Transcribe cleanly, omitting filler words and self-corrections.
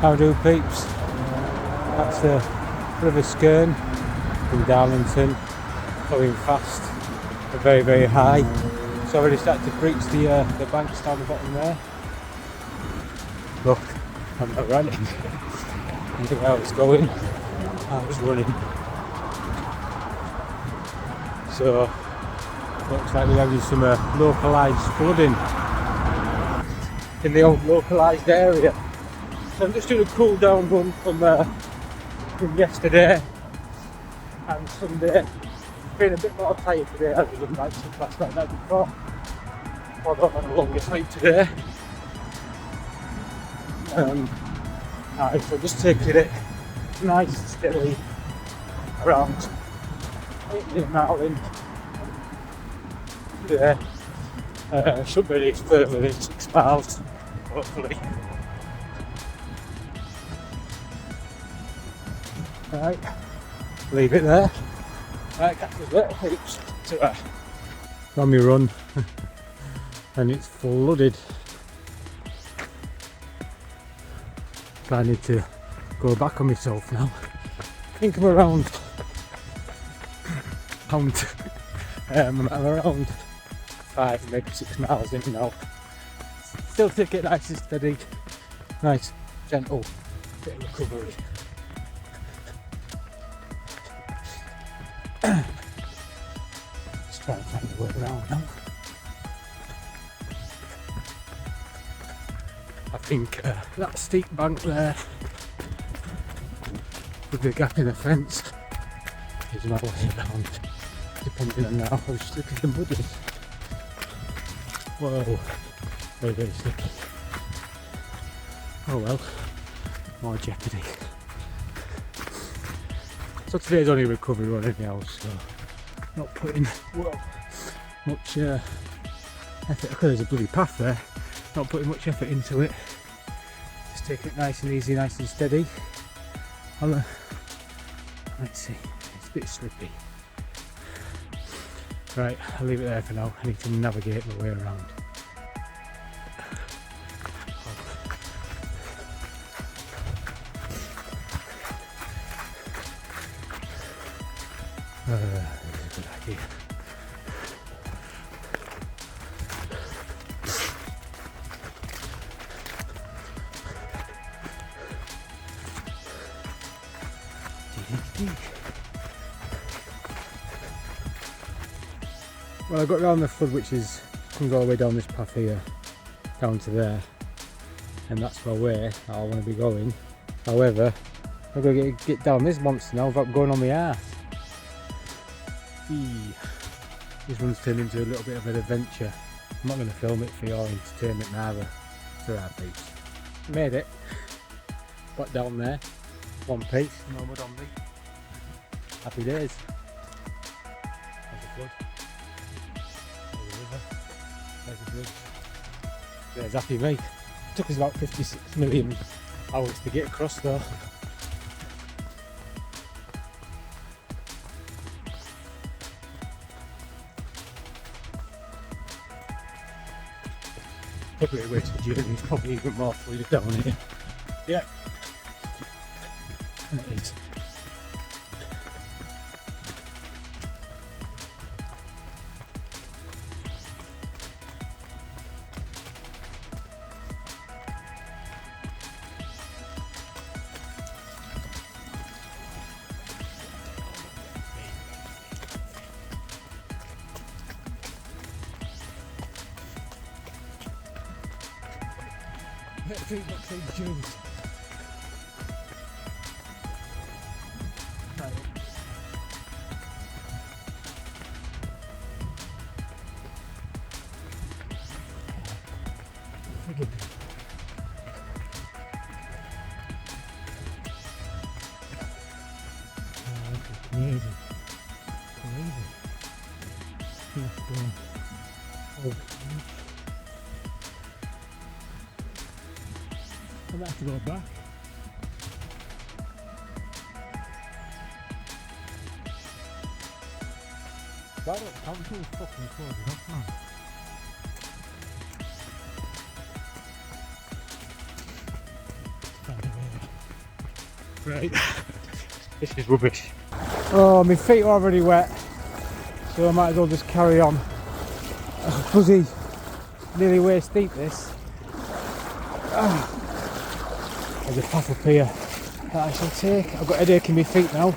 How do peeps? That's the River Skern from Darlington, flowing fast, and very, very high. It's already started to breach the banks down the bottom there. Look, I'm not running. I think where I was going, I was running. So, looks like we're having some localised flooding in the old localised area. So I'm just doing a cool down run from yesterday and Sunday. Been a bit more tired today. I was on night shift last night before. Although I'm on the longest night today. Alright, so just taking it nice and steadily around 8 mile in. Yeah. Should be further than 6 miles, hopefully. Right, leave it there. Right, catch us later, heaps to on my run, and it's flooded. So I need to go back on myself now. I think I'm around I'm around 5, maybe 6 miles in now. Still take it nice and steady, nice, gentle bit of recovery. Just trying to find a way around now. I think that steep bank there with the gap in the fence is my way around, depending on how slippery the mud is. Whoa, very, very slippery. Oh well, more jeopardy. So today's only a recovery run anyhow, so not putting much effort, because there's a bloody path there, not putting much effort into it, just taking it nice and easy, nice and steady. Let's see, it's a bit slippy. Right, I'll leave it there for now. I need to navigate my way around. That's a good idea. Well, I got around the flood, which comes all the way down this path here, down to there, and that's my way that I want to be going. However, I've got to get down this monster now without going on my arse. This one's turned into a little bit of an adventure. I'm not going to film it for your entertainment neither. It's alright, peeps. Made it. Got down there. One piece, no mud on me. Happy days. There's the flood. There's the river. There's the bridge. There's happy me. It took us about 56 million hours to get across though. Probably a wasted journey, it's probably even more fluid down here. Yeah. And it is. Let's see what's in June's. Amazing. Amazing. I'm gonna have to go back. Why don't council fucking close it up, man? Find a way. Right. This is rubbish. Oh, my feet are already wet, so I might as well just carry on. Oh, fuzzy. Nearly waist deep this. There's a path up here that I shall take. I've got a headache in my feet now.